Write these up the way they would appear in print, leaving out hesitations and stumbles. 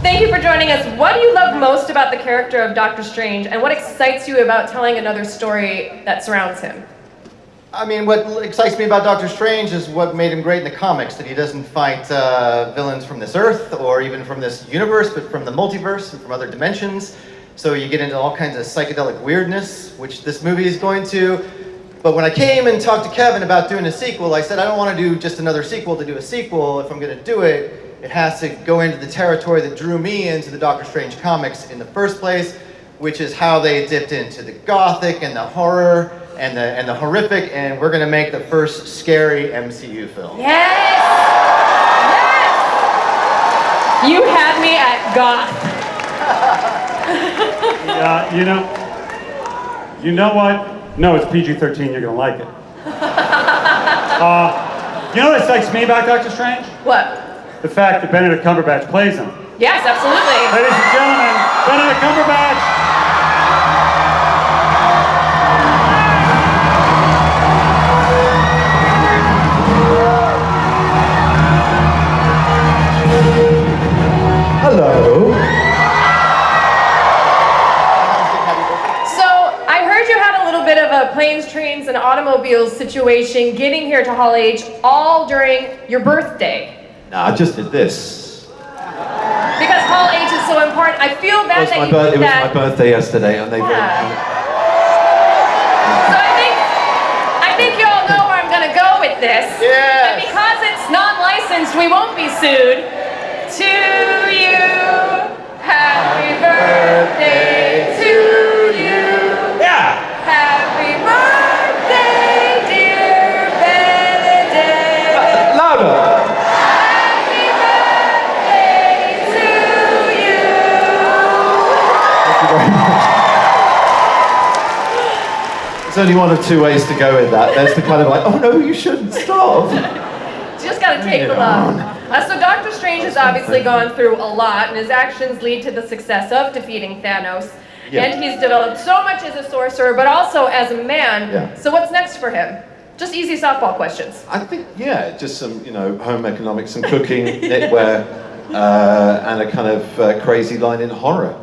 Thank you for joining us. What do you love most about the character of Doctor Strange, and what excites you about telling another story that surrounds him? I mean, what excites me about Doctor Strange is what made him great in the comics, that he doesn't fight villains from this Earth or even from this universe, but from the multiverse and from other dimensions. So you get into all kinds of psychedelic weirdness, which this movie is going to. But when I came and talked to Kevin about doing a sequel, I said, I don't want to do just another sequel to do a sequel. If I'm going to do it, it has to go into the territory that drew me into the Doctor Strange comics in the first place, which is how they dipped into the gothic and the horror and the horrific, and we're going to make the first scary MCU film. Yes! Yes! You had me at goth. You know what? No, it's PG-13, you're gonna like it. You know what excites me about Doctor Strange? What? The fact that Benedict Cumberbatch plays him. Yes, absolutely. Ladies and gentlemen, Benedict Cumberbatch! Hello. Bit of a planes, trains, and automobiles situation getting here to Hall H all during your birthday. Nah, I just did this. Because Hall H is so important. I feel bad that you did that. It was my birthday yesterday, and they. So I think you all know where I'm gonna go with this. Yes. And because it's non-licensed, we won't be sued. To you, happy birthday to you. Yeah. Happy birthday, dear Benedict. Louder. Happy birthday to you. Thank you very much. There's only one of two ways to go with that. There's the kind of like, oh no, you shouldn't stop. Just gotta take the love. So Doctor Strange has obviously gone through a lot, and his actions lead to the success of defeating Thanos. Yeah. And he's developed so much as a sorcerer, but also as a man. Yeah. So what's next for him? Just easy softball questions. I think, yeah, just some, home economics, some cooking, knitwear, and a kind of crazy line in horror.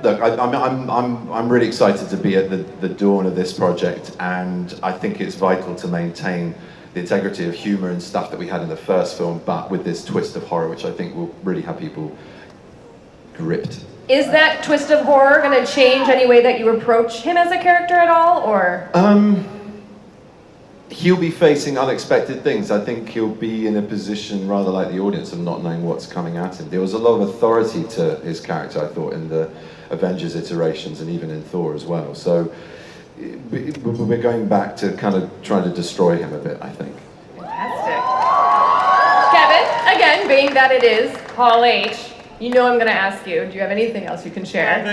Look, I'm really excited to be at the dawn of this project, and I think it's vital to maintain the integrity of humor and stuff that we had in the first film, but with this twist of horror, which I think will really have people gripped. Is that twist of horror going to change any way that you approach him as a character at all, or? He'll be facing unexpected things. I think he'll be in a position, rather like the audience, of not knowing what's coming at him. There was a lot of authority to his character, I thought, in the Avengers iterations and even in Thor as well. So we're going back to kind of trying to destroy him a bit, I think. Fantastic. Kevin, again, being that it is Hall H, you know I'm going to ask you, do you have anything else you can share?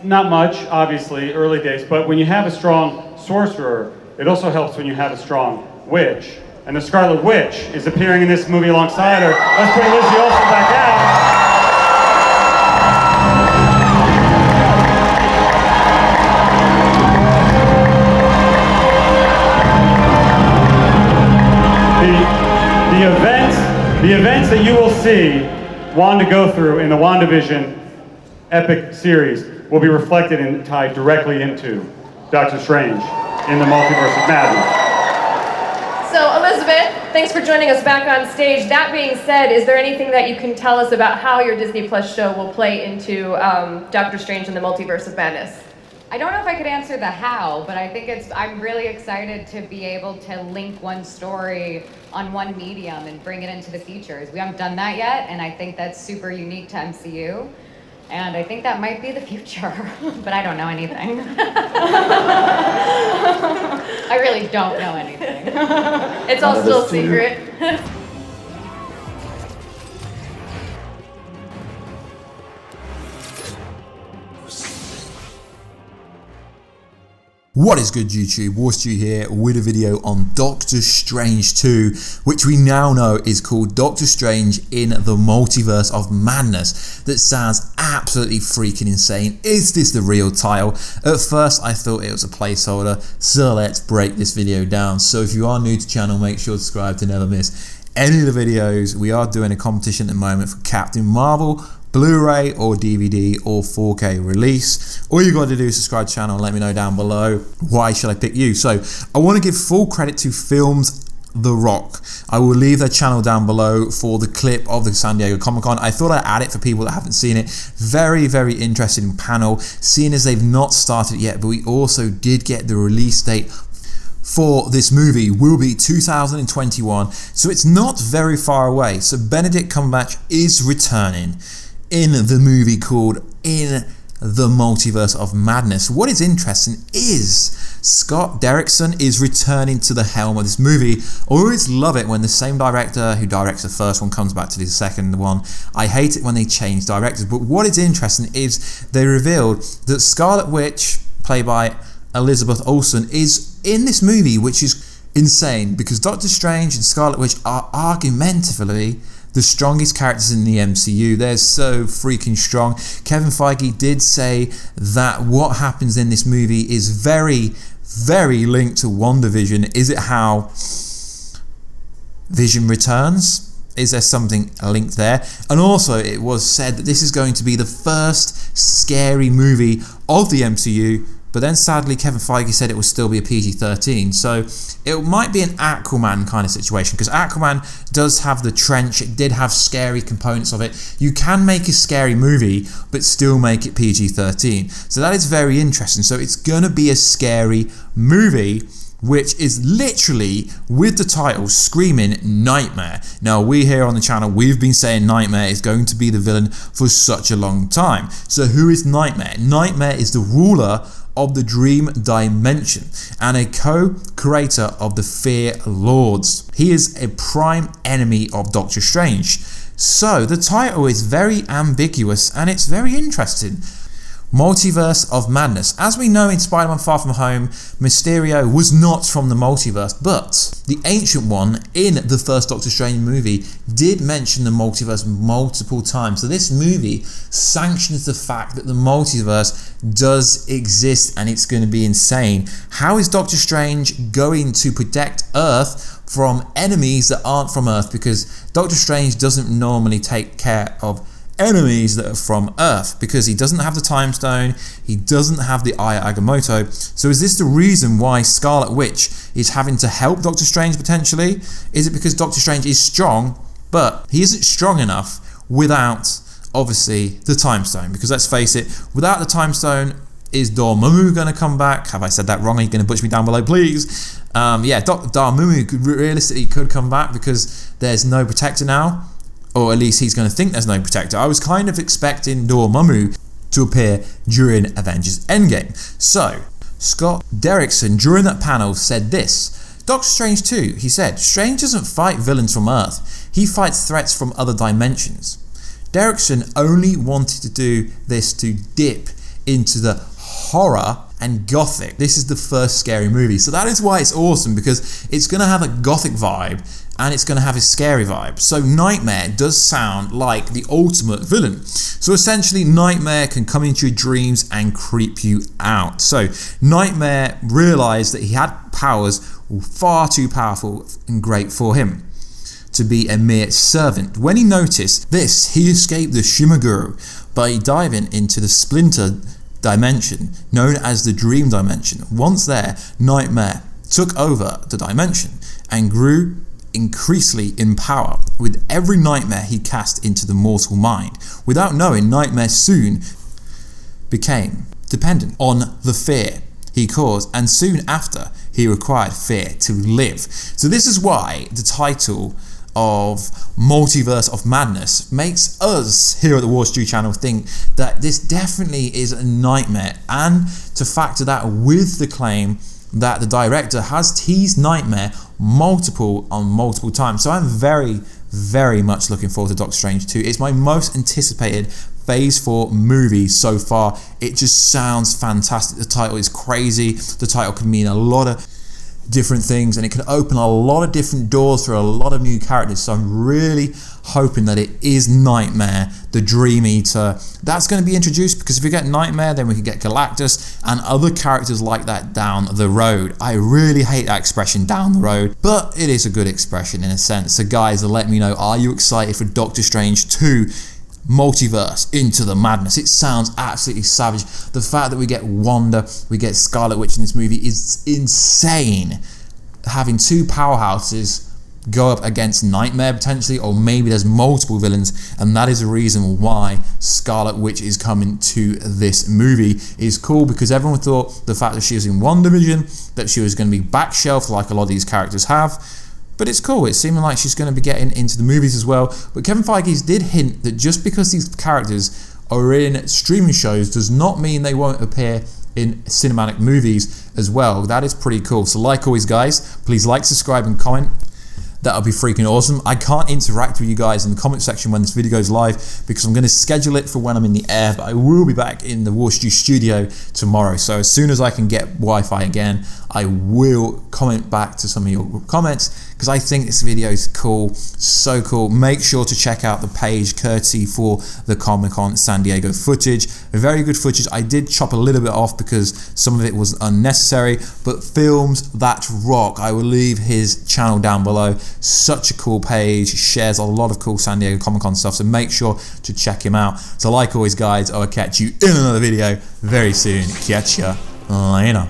Not much, obviously, early days, but when you have a strong sorcerer, it also helps when you have a strong witch. And the Scarlet Witch is appearing in this movie alongside her. Let's bring Lizzie Olsen back out. The events that you will see Wanda go through in the WandaVision epic series will be reflected and tied directly into Doctor Strange in the Multiverse of Madness. So Elizabeth, thanks for joining us back on stage. That being said, is there anything that you can tell us about how your Disney Plus show will play into Doctor Strange in the Multiverse of Madness? I don't know if I could answer the how, but I think I'm really excited to be able to link one story on one medium and bring it into the features. We haven't done that yet, and I think that's super unique to MCU. And I think that might be the future, but I don't know anything. I really don't know anything. It's all still secret. What is good, YouTube? Warstu here with a video on Doctor Strange 2, which we now know is called Doctor Strange in the Multiverse of Madness. That sounds absolutely freaking insane. Is this the real title? At first I thought it was a placeholder, so let's break this video down. So if you are new to the channel, make sure to subscribe to never miss any of the videos, we are doing a competition at the moment for Captain Marvel, Blu-ray or DVD or 4K release. All you got to do is subscribe to the channel and let me know down below why should I pick you. So I want to give full credit to Films The Rock. I will leave their channel down below for the clip of the San Diego Comic-Con. I thought I'd add it for people that haven't seen it. Very, very interesting panel, seeing as they've not started yet, but we also did get the release date for this movie will be 2021, so it's not very far away. So Benedict Cumberbatch is returning in the movie called In the Multiverse of Madness. What is interesting is Scott Derrickson is returning to the helm of this movie. I always love it when the same director who directs the first one comes back to do the second one. I hate it when they change directors, but what is interesting is they revealed that Scarlet Witch, played by Elizabeth Olsen, is in this movie, which is insane because Doctor Strange and Scarlet Witch are argumentatively the strongest characters in the MCU. They're so freaking strong. Kevin Feige did say that what happens in this movie is very, very linked to WandaVision. Is it how Vision returns? Is there something linked there? And also it was said that this is going to be the first scary movie of the MCU, but then sadly Kevin Feige said it will still be a PG-13, so it might be an Aquaman kind of situation, because Aquaman does have the trench, it did have scary components of it. You can make a scary movie but still make it PG-13, so that is very interesting. So it's gonna be a scary movie, which is literally, with the title, screaming Nightmare. Now, we here on the channel, we've been saying Nightmare is going to be the villain for such a long time. So who is Nightmare? Nightmare is the ruler of the Dream Dimension and a co-creator of the Fear Lords. He is a prime enemy of Doctor Strange. So the title is very ambiguous and it's very interesting. Multiverse of Madness. As we know in Spider-Man Far From Home, Mysterio was not from the multiverse, but the Ancient One in the first Doctor Strange movie did mention the multiverse multiple times. So this movie sanctions the fact that the multiverse does exist and it's going to be insane. How is Doctor Strange going to protect Earth from enemies that aren't from Earth? Because Doctor Strange doesn't normally take care of enemies that are from Earth, because he doesn't have the Time Stone, he doesn't have the Eye of Agamotto. So is this the reason why Scarlet Witch is having to help Doctor Strange potentially? Is it because Doctor Strange is strong, but he isn't strong enough without, obviously, the Time Stone? Because let's face it, without the Time Stone, is Dormammu going to come back? Have I said that wrong? Are you going to butcher me down below, please? Yeah, Dormammu realistically could come back because there's no protector now. Or at least he's going to think there's no protector. I was kind of expecting Dormammu to appear during Avengers EndGame. So, Scott Derrickson during that panel said this. Doctor Strange 2, he said, Strange doesn't fight villains from Earth. He fights threats from other dimensions. Derrickson only wanted to do this to dip into the horror and gothic. This is the first scary movie. So that is why it's awesome, because it's going to have a gothic vibe and it's going to have a scary vibe. So Nightmare does sound like the ultimate villain. So essentially Nightmare can come into your dreams and creep you out. So Nightmare realized that he had powers far too powerful and great for him to be a mere servant. When he noticed this, he escaped the Shimaguru by diving into the splinter dimension known as the Dream Dimension. Once there, Nightmare took over the dimension and grew increasingly in power with every nightmare he cast into the mortal mind. Without knowing, Nightmare soon became dependent on the fear he caused, and soon after he required fear to live. So this is why the title of Multiverse of Madness makes us here at the Warstu channel think that this definitely is a nightmare, and to factor that with the claim that the director has teased Nightmare multiple times. So I'm very, very much looking forward to Doctor Strange 2. It's my most anticipated Phase 4 movie so far. It just sounds fantastic. The title is crazy. The title could mean a lot of different things, and it can open a lot of different doors for a lot of new characters. So I'm really hoping that it is Nightmare, the Dream Eater, that's going to be introduced, because if we get Nightmare, then we can get Galactus and other characters like that down the road. I really hate that expression, down the road, but it is a good expression in a sense. So guys, let me know, are you excited for Doctor Strange 2 Multiverse Into the Madness? It sounds absolutely savage. The fact that we get Wanda, we get Scarlet Witch in this movie is insane. Having two powerhouses go up against Nightmare potentially, or maybe there's multiple villains, and that is the reason why Scarlet Witch is coming to this movie. Is cool, because everyone thought the fact that she was in WandaVision that she was going to be back shelved like a lot of these characters have. But it's cool, it's seeming like she's going to be getting into the movies as well. But Kevin Feige did hint that just because these characters are in streaming shows does not mean they won't appear in cinematic movies as well. That is pretty cool. So like always guys, please like, subscribe and comment. That would be freaking awesome. I can't interact with you guys in the comment section when this video goes live because I'm going to schedule it for when I'm in the air, but I will be back in the Warstu studio tomorrow. So as soon as I can get Wi-Fi again, I will comment back to some of your comments because I think this video is cool, so cool. Make sure to check out the page courtesy for the Comic-Con San Diego footage. Very good footage. I did chop a little bit off because some of it was unnecessary, but films that rock. I will leave his channel down below. Such a cool page, shares a lot of cool San Diego Comic-Con stuff, so make sure to check him out. So like always guys, I'll catch you in another video very soon. Catch ya later.